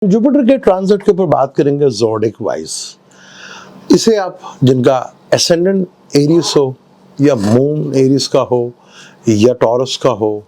Jupiter के transit के ऊपर बात करेंगे ज़ोडिक वाइज। इसे आप जिनका एसेंडेंट एरीज हो या मून एरीज का हो या टॉरस का हो,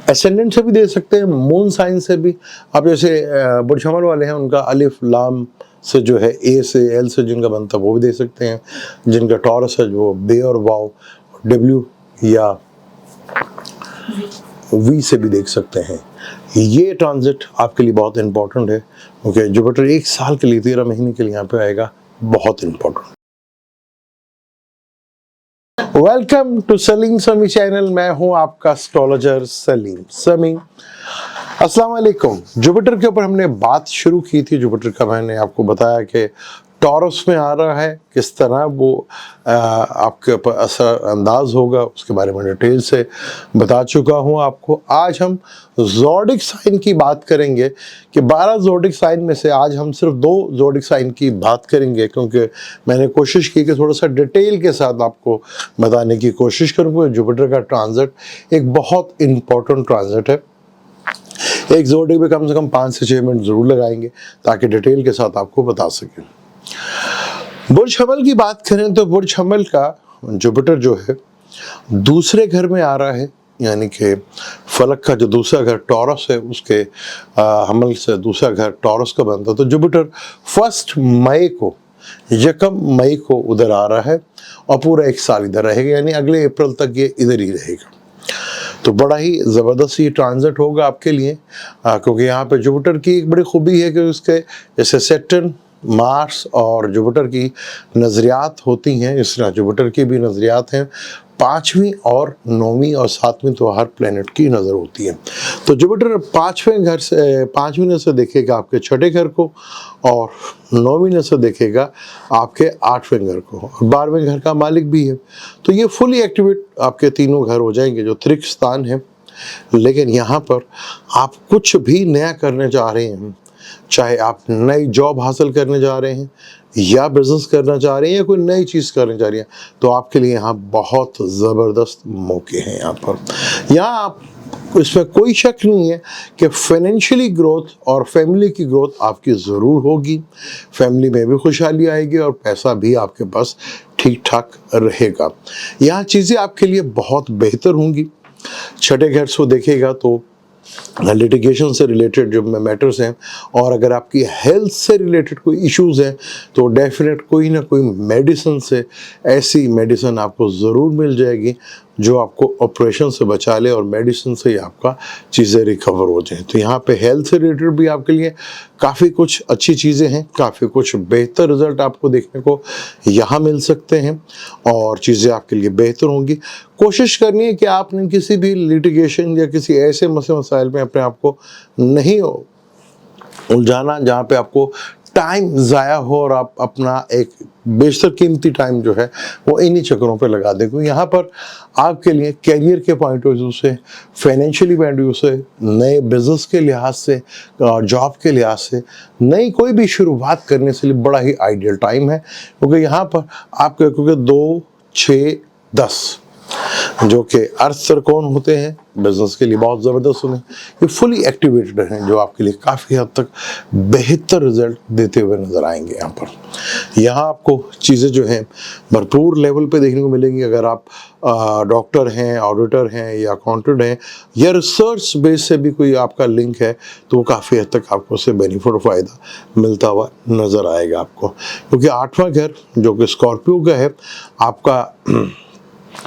एसेंडेंट से भी दे सकते हैं, मून साइन से भी। आप जैसे बुर्ज हमल वाले हैं, उनका अलिफ लाम से जो है ए से एल से जिनका बनता है वो भी दे सकते हैं। जिनका टॉरस है जो बे और वाव डब्ल्यू या वी से भी देख सकते हैं। ये ट्रांजिट आपके लिए बहुत इंपॉर्टेंट है क्योंकि जुपिटर 1 साल के लिए 13 महीने के लिए यहाँ पे आएगा, बहुत इंपॉर्टेंट। वेलकम टू सलीम समी चैनल। मैं हूं आपका एस्ट्रोलॉजर सलीम समी। अस्सलाम वालेकुम। जुपिटर के ऊपर हमने बात शुरू की थी। जुपिटर का मैंने आपको बताया कि टॉरस में आ रहा है, किस तरह वो आपके ऊपर असर अंदाज होगा उसके बारे में डिटेल से बता चुका हूँ आपको। आज हम ज़ोडिक साइन की बात करेंगे कि 12 ज़ोडिक साइन में से आज हम सिर्फ 2 ज़ोडिक साइन की बात करेंगे, क्योंकि मैंने कोशिश की कि थोड़ा सा डिटेल के साथ आपको बताने की कोशिश करूँगा। जुपिटर का ट्रांजिट एक बहुत इम्पोर्टेंट ट्रांजिट है। एक ज़ोडिक में कम से कम 5 से 6 मिनट ज़रूर लगाएंगे ताकि डिटेल के साथ आपको बता सकें। बुर्ज हमल की बात करें तो बुर्ज हमल का जुपिटर जो है दूसरे घर में आ रहा है, यानी कि फलक का जो दूसरा घर टॉरस है उसके हमल से दूसरा घर टॉरस का बनता है। तो जुपिटर 1 मई को, 1 मई को उधर आ रहा है और पूरा 1 साल इधर रहेगा, यानी अगले अप्रैल तक ये इधर ही रहेगा। तो बड़ा ही ज़बरदस्त ये ट्रांजिट होगा आपके लिए, क्योंकि यहाँ पे जुपिटर की एक बड़ी खूबी है कि उसके जैसे सैटर्न, मार्स और जुपिटर की नज़रियात होती हैं, इस तरह जुपिटर की भी नज़रियात हैं। 5वीं और 9वीं और 7वीं तो हर प्लेनेट की नज़र होती है। तो जुपिटर 5वीं नज़र देखेगा आपके 6ठे घर को और 9वीं नज़र देखेगा आपके 8वें घर को, और 12वें घर का मालिक भी है। तो ये फुली एक्टिवेट आपके तीनों घर हो जाएंगे जो त्रिक स्थान है। लेकिन यहाँ पर आप कुछ भी नया करने जा रहे हैं, चाहे आप नई जॉब हासिल करने जा रहे हैं या बिजनेस करना चाह रहे हैं या कोई नई चीज़ करने जा रही हैं, तो आपके लिए यहाँ बहुत ज़बरदस्त मौके हैं। यहाँ आप इसमें कोई शक नहीं है कि फाइनेंशियली ग्रोथ और फैमिली की ग्रोथ आपकी ज़रूर होगी। फैमिली में भी खुशहाली आएगी और पैसा भी आपके पास ठीक ठाक रहेगा। यहाँ चीज़ें आपके लिए बहुत बेहतर होंगी। 6ठे घर से देखेगा तो लिटिगेशन से रिलेटेड जो मैटर्स हैं, और अगर आपकी हेल्थ से रिलेटेड कोई इश्यूज़ हैं तो डेफिनेट कोई ना कोई मेडिसिन से, ऐसी मेडिसिन आपको ज़रूर मिल जाएगी जो आपको ऑपरेशन से बचा ले और मेडिसिन से ही आपका चीज़ें रिकवर हो जाएं। तो यहाँ पे हेल्थ से रिलेटेड भी आपके लिए काफ़ी कुछ अच्छी चीज़ें हैं, काफ़ी कुछ बेहतर रिजल्ट आपको देखने को यहाँ मिल सकते हैं और चीज़ें आपके लिए बेहतर होंगी। कोशिश करनी है कि आपने किसी भी लिटिगेशन या किसी ऐसे मसाइल में अपने आप को नहीं उलझाना जहाँ पे आपको टाइम ज़ाया हो और आप अपना एक बेशतर कीमती टाइम जो है वो इन्हीं चक्करों पे लगा दें। क्योंकि यहाँ पर आपके लिए कैरियर के पॉइंट ऑफ व्यू से, फाइनेंशियली पॉइंट ऑफ व्यू से, नए बिजनेस के लिहाज से और जॉब के लिहाज से नई कोई भी शुरुआत करने से लिए बड़ा ही आइडियल टाइम है। क्योंकि यहाँ पर आपके क्योंकि 2, 6, 10 जो कि अर्थ त्रिकोण होते हैं बिजनेस के लिए बहुत ज़बरदस्त होते हैं, ये फुली एक्टिवेटेड हैं जो आपके लिए काफ़ी हद तक बेहतर रिजल्ट देते हुए नज़र आएंगे। यहाँ आपको चीज़ें जो हैं भरपूर लेवल पे देखने को मिलेंगी। अगर आप डॉक्टर हैं, ऑडिटर हैं या अकाउंटेंट हैं या रिसर्च बेस से भी कोई आपका लिंक है तो वो काफ़ी हद तक आपको उससे बेनिफिट और फ़ायदा मिलता हुआ नज़र आएगा आपको। क्योंकि 8वां घर जो कि स्कॉर्पियो का है, आपका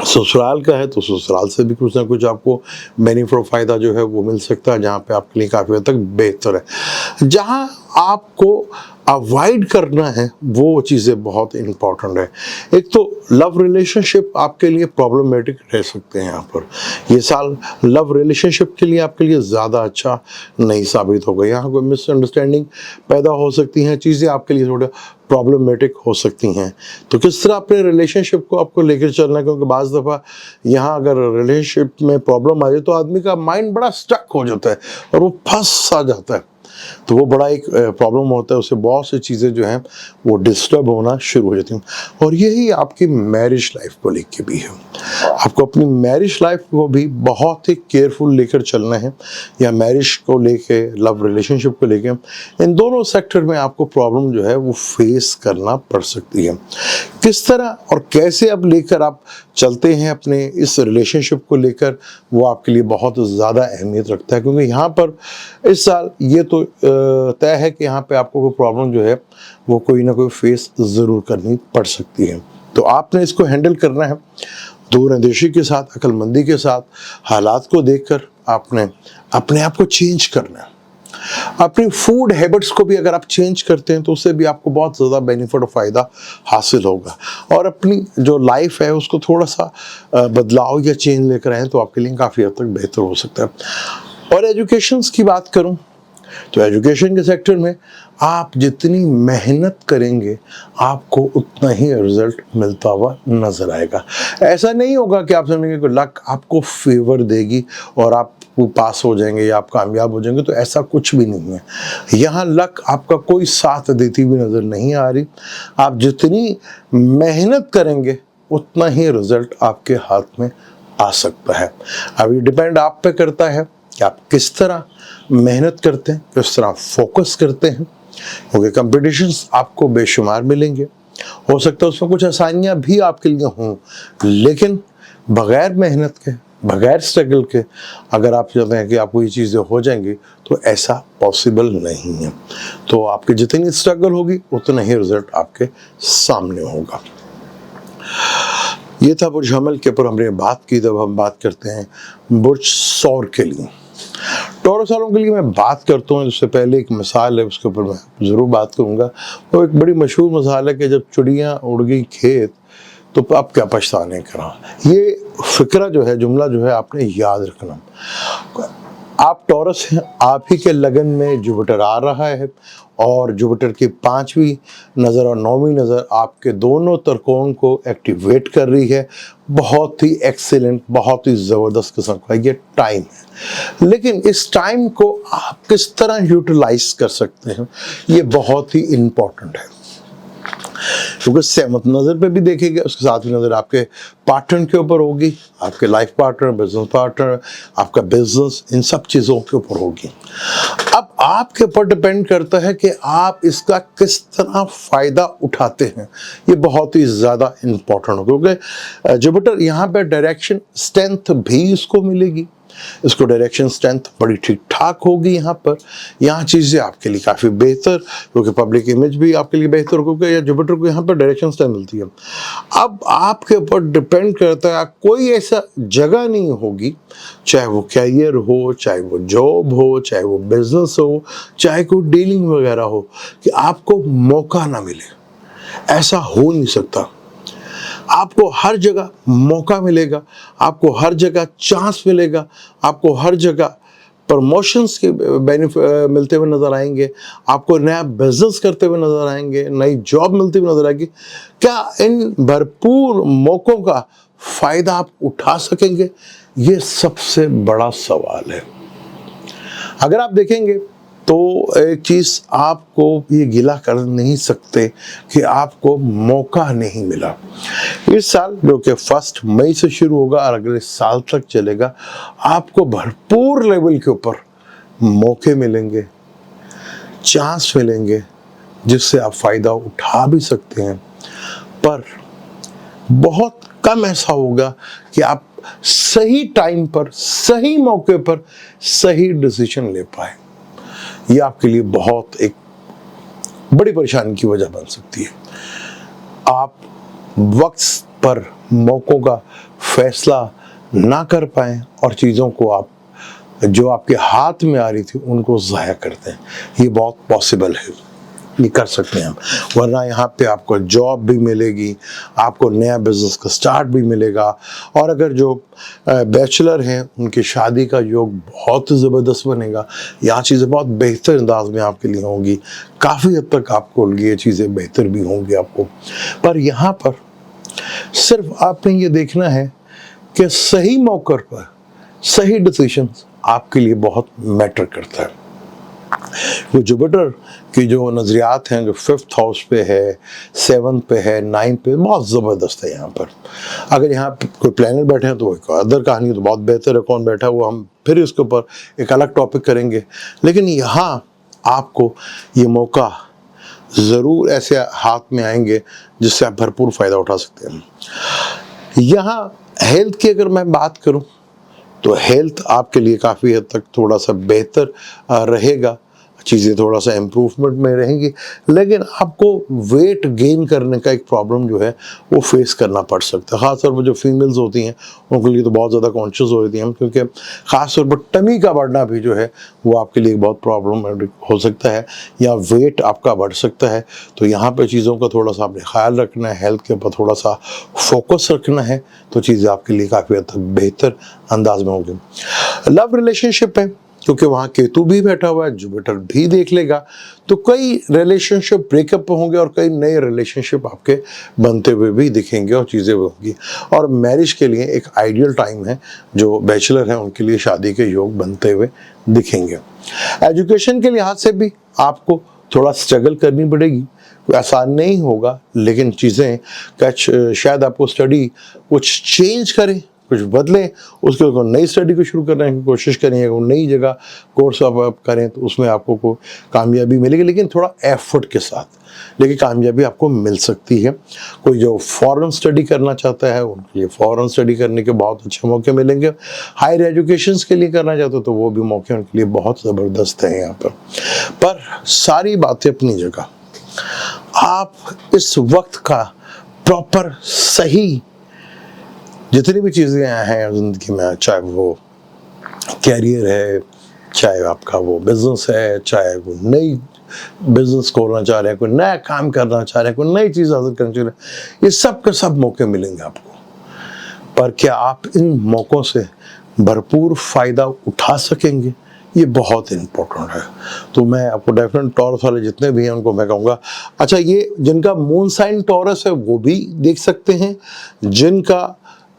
ससुराल का है, तो ससुराल से भी कुछ ना कुछ आपको बेनिफिट और फ़ायदा जो है वो मिल सकता है, जहाँ पे आपके लिए काफ़ी हद तक बेहतर है। जहाँ आपको अवॉइड करना है वो चीज़ें बहुत इम्पॉर्टेंट है। एक तो लव रिलेशनशिप आपके लिए प्रॉब्लमेटिक रह सकते हैं। यहाँ पर ये साल लव रिलेशनशिप के लिए आपके लिए ज़्यादा अच्छा नहीं साबित होगा। यहाँ कोई मिसअंडरस्टैंडिंग पैदा हो सकती हैं, चीज़ें आपके लिए थोड़ा प्रॉब्लमेटिक हो सकती हैं। तो किस तरह अपने रिलेशनशिप को आपको लेकर चलना है, क्योंकि बाज़ दफ़ा यहाँ अगर रिलेशनशिप में प्रॉब्लम आ जाए तो आदमी का माइंड बड़ा स्टक हो जाता है और वो फंस सा जाता है। तो वो बड़ा एक प्रॉब्लम होता है, उससे बहुत सी चीज़ें जो हैं वो डिस्टर्ब होना शुरू हो जाती हैं। और यही आपकी मैरिज लाइफ को लेके भी है। आपको अपनी मैरिज लाइफ को भी बहुत ही केयरफुल लेकर चलना है, या मैरिज को लेके, लव रिलेशनशिप को लेके, इन दोनों सेक्टर में आपको प्रॉब्लम जो है वो फेस करना पड़ सकती है। किस तरह और कैसे अब लेकर आप चलते हैं अपने इस रिलेशनशिप को लेकर, वो आपके लिए बहुत ज़्यादा अहमियत रखता है, क्योंकि यहाँ पर इस साल ये तो तय है कि यहाँ पे आपको कोई प्रॉब्लम जो है वो कोई ना कोई फेस ज़रूर करनी पड़ सकती है। तो आपने इसको हैंडल करना है दूरंदेशी के साथ, अक्लमंदी के साथ, हालात को देखकर आपने अपने आप को चेंज करना है। अपनी फूड हैबिट्स को भी अगर आप चेंज करते हैं तो उससे भी आपको बहुत ज़्यादा बेनिफिट और फ़ायदा हासिल होगा, और अपनी जो लाइफ है उसको थोड़ा सा बदलाव या चेंज लेकर आएँ तो आपके लिए काफ़ी हद तक बेहतर हो सकता है। और एजुकेशंस की बात करूं तो एजुकेशन के सेक्टर में आप जितनी मेहनत करेंगे आपको उतना ही रिजल्ट मिलता हुआ नजर आएगा। ऐसा नहीं होगा कि आप समझेंगे कि लक आपको फेवर देगी और आप पास हो जाएंगे या आप कामयाब हो जाएंगे, तो ऐसा कुछ भी नहीं है। यहाँ लक आपका कोई साथ देती हुई नज़र नहीं आ रही। आप जितनी मेहनत करेंगे उतना ही रिजल्ट आपके हाथ में आ सकता है। अब ये डिपेंड आप पे करता है कि आप किस तरह मेहनत करते हैं, किस तरह फोकस करते हैं, क्योंकि कंपटीशंस आपको बेशुमार मिलेंगे। हो सकता है उसमें कुछ आसानियां भी आपके लिए हों, लेकिन बगैर मेहनत के, बगैर स्ट्रगल के अगर आप चाहते हैं कि आपको ये चीज़ें हो जाएंगी तो ऐसा पॉसिबल नहीं है। तो आपकी जितनी स्ट्रगल होगी उतना ही रिजल्ट आपके सामने होगा। ये था बुर्ज हमल के ऊपर हमने बात की। तब हम बात करते हैं बुर्ज सौर के लिए। टॉरस वालों के लिए मैं बात करता हूँ, इससे पहले एक मिसाल है उसके ऊपर मैं ज़रूर बात करूँगा। वो एक बड़ी मशहूर मिसाल है कि जब चिड़ियाँ उड़ गई खेत तो अब क्या पछताने करा। ये फिक्रा जो है, जुमला जो है, आपने याद रखना। आप टॉरस हैं, आप ही के लगन में जुपिटर आ रहा है, और जुपिटर की 5वीं नज़र और 9वीं नज़र आपके दोनों तरकोण को एक्टिवेट कर रही है। बहुत ही एक्सीलेंट, बहुत ही ज़बरदस्त किस्म का ये टाइम है। लेकिन इस टाइम को आप किस तरह यूटिलाइज कर सकते हैं, ये बहुत ही इम्पोर्टेंट है, क्योंकि 7th नज़र पे भी देखेंगे, उसके साथ ही नज़र आपके पार्टनर के ऊपर होगी, आपके लाइफ पार्टनर, बिजनेस पार्टनर, आपका बिजनेस, इन सब चीज़ों के ऊपर होगी। अब आपके ऊपर डिपेंड करता है कि आप इसका किस तरह फ़ायदा उठाते हैं। ये बहुत ही ज़्यादा इम्पोर्टेंट हो, क्योंकि जुपिटर यहाँ पे डायरेक्शन स्ट्रेंथ भी इसको मिलेगी। इसको डायरेक्शन स्ट्रेंथ बड़ी ठीक ठाक होगी। यहाँ चीज़ें आपके लिए काफ़ी बेहतर, क्योंकि पब्लिक इमेज भी आपके लिए बेहतर होगी, या जुपिटर को यहाँ पर डायरेक्शन स्ट्रेंथ मिलती है। अब आपके ऊपर डिपेंड करता है, कोई ऐसा जगह नहीं होगी, चाहे वो कैरियर हो, चाहे वो जॉब हो, चाहे वो बिजनेस हो, चाहे कोई डीलिंग वगैरह हो, कि आपको मौका ना मिले। ऐसा हो नहीं सकता। आपको हर जगह मौका मिलेगा, आपको हर जगह चांस मिलेगा, आपको हर जगह प्रमोशंस के बेनिफिट मिलते हुए नज़र आएंगे, आपको नया बिजनेस करते हुए नज़र आएंगे, नई जॉब मिलती हुई नज़र आएगी। क्या इन भरपूर मौक़ों का फ़ायदा आप उठा सकेंगे? ये सबसे बड़ा सवाल है। अगर आप देखेंगे तो एक चीज़ आपको ये गिला कर नहीं सकते कि आपको मौका नहीं मिला। इस साल, जो कि 1 मई से शुरू होगा और अगले साल तक चलेगा, आपको भरपूर लेवल के ऊपर मौके मिलेंगे, चांस मिलेंगे, जिससे आप फ़ायदा उठा भी सकते हैं। पर बहुत कम ऐसा होगा कि आप सही टाइम पर, सही मौके पर सही डिसीजन ले पाए। ये आपके लिए बहुत एक बड़ी परेशानी की वजह बन सकती है। आप वक्त पर मौक़ों का फैसला ना कर पाएँ और चीज़ों को आप जो आपके हाथ में आ रही थी उनको ज़ाया करते हैं। ये बहुत पॉसिबल है, ये कर सकते हैं हम। वरना यहाँ पे आपको जॉब भी मिलेगी, आपको नया बिजनेस का स्टार्ट भी मिलेगा, और अगर जो बैचलर हैं उनकी शादी का योग बहुत ज़बरदस्त बनेगा। यहाँ चीज़ें बहुत बेहतर अंदाज में आपके लिए होंगी, काफ़ी हद तक आपको ये चीज़ें बेहतर भी होंगी आपको। पर यहाँ पर सिर्फ आपने ये देखना है कि सही मौके पर सही डिसीजन आपके लिए बहुत मैटर करता है। वो जुपिटर की जो नज़रियात हैं, जो 5th हाउस पे है, 7th पे है, 9th पे, बहुत ज़बरदस्त है यहाँ पर। अगर यहाँ पे कोई प्लैनेट बैठे हैं तो एक अदर कहानी, तो बहुत बेहतर है। कौन बैठा है वो हम फिर इसके ऊपर एक अलग टॉपिक करेंगे, लेकिन यहाँ आपको ये मौका ज़रूर ऐसे हाथ में आएंगे जिससे आप भरपूर फ़ायदा उठा सकते हैं। यहाँ हेल्थ की अगर मैं बात करूँ तो हेल्थ आपके लिए काफ़ी हद तक थोड़ा सा बेहतर रहेगा, चीज़ें थोड़ा सा इम्प्रूवमेंट में रहेंगी, लेकिन आपको वेट गेन करने का एक प्रॉब्लम जो है वो फेस करना पड़ सकता है। ख़ासतौर पर जो फीमेल्स होती हैं उनके लिए तो बहुत ज़्यादा कॉन्शियस होती हैं हम, क्योंकि ख़ासतौर पर टमी का बढ़ना भी जो है वो आपके लिए बहुत प्रॉब्लम हो सकता है, या वेट आपका बढ़ सकता है। तो यहाँ पर चीज़ों का थोड़ा सा आपने ख्याल रखना है, हेल्थ के ऊपर थोड़ा सा फोकस रखना है, तो चीज़ें आपके लिए काफ़ी हद तक बेहतर अंदाज में होंगी। लव रिलेशनशिप है, क्योंकि वहाँ केतु भी बैठा हुआ है, जुपिटर भी देख लेगा, तो कई रिलेशनशिप ब्रेकअप होंगे और कई नए रिलेशनशिप आपके बनते हुए भी दिखेंगे और चीज़ें होंगी। और मैरिज के लिए एक आइडियल टाइम है, जो बैचलर हैं उनके लिए शादी के योग बनते हुए दिखेंगे। एजुकेशन के लिहाज से भी आपको थोड़ा स्ट्रगल करनी पड़ेगी, आसान नहीं होगा, लेकिन चीज़ें शायद आपको स्टडी कुछ चेंज करें, कुछ बदलें, उसके ऊपर नई स्टडी को शुरू करने की कोशिश करें, वो नई जगह कोर्स आप करें तो उसमें आपको को कामयाबी मिलेगी, लेकिन थोड़ा एफर्ट के साथ, लेकिन कामयाबी आपको मिल सकती है। कोई जो फॉरेन स्टडी करना चाहता है उनके लिए फॉरेन स्टडी करने के बहुत अच्छे मौके मिलेंगे। हायर एजुकेशंस के लिए करना चाहते हो तो वो भी मौके उनके लिए बहुत ज़बरदस्त हैं यहाँ पर सारी बातें अपनी जगह। आप इस वक्त का प्रॉपर सही जितनी भी चीज़ें हैं ज़िंदगी में, चाहे वो कैरियर है, चाहे आपका वो बिज़नेस है, चाहे वो नई बिज़नेस खोलना चाह रहे हैं, कोई नया काम करना चाह रहे हैं, कोई नई चीज़ हासिल करना चाह रहे हैं, ये सब के सब मौके मिलेंगे आपको। पर क्या आप इन मौक़ों से भरपूर फ़ायदा उठा सकेंगे, ये बहुत इम्पोर्टेंट है। तो मैं आपको डेफिनेट टॉरस वाले जितने भी हैं उनको मैं कहूँगा, अच्छा ये जिनका मून साइन टॉरस है वो भी देख सकते हैं, जिनका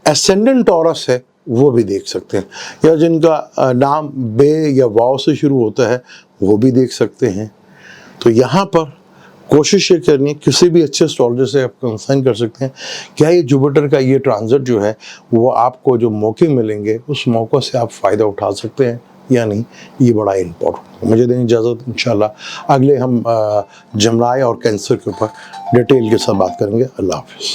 एसेंडेंट टॉरस है वो भी देख सकते हैं, या जिनका नाम बे या वाव से शुरू होता है वो भी देख सकते हैं। तो यहाँ पर कोशिश ये करनी है, किसी भी अच्छे एस्ट्रोलॉजर से आप कंसल्ट कर सकते हैं, क्या ये जुपिटर का ये ट्रांजिट जो है वो आपको जो मौके मिलेंगे उस मौक़ों से आप फ़ायदा उठा सकते हैं या नहीं, ये बड़ा इम्पोर्टेंट है। मुझे दें इजाज़त, इंशाल्लाह अगले हम जमनाय और कैंसर के ऊपर डिटेल के साथ बात करेंगे। अल्लाह हाफ़िज़।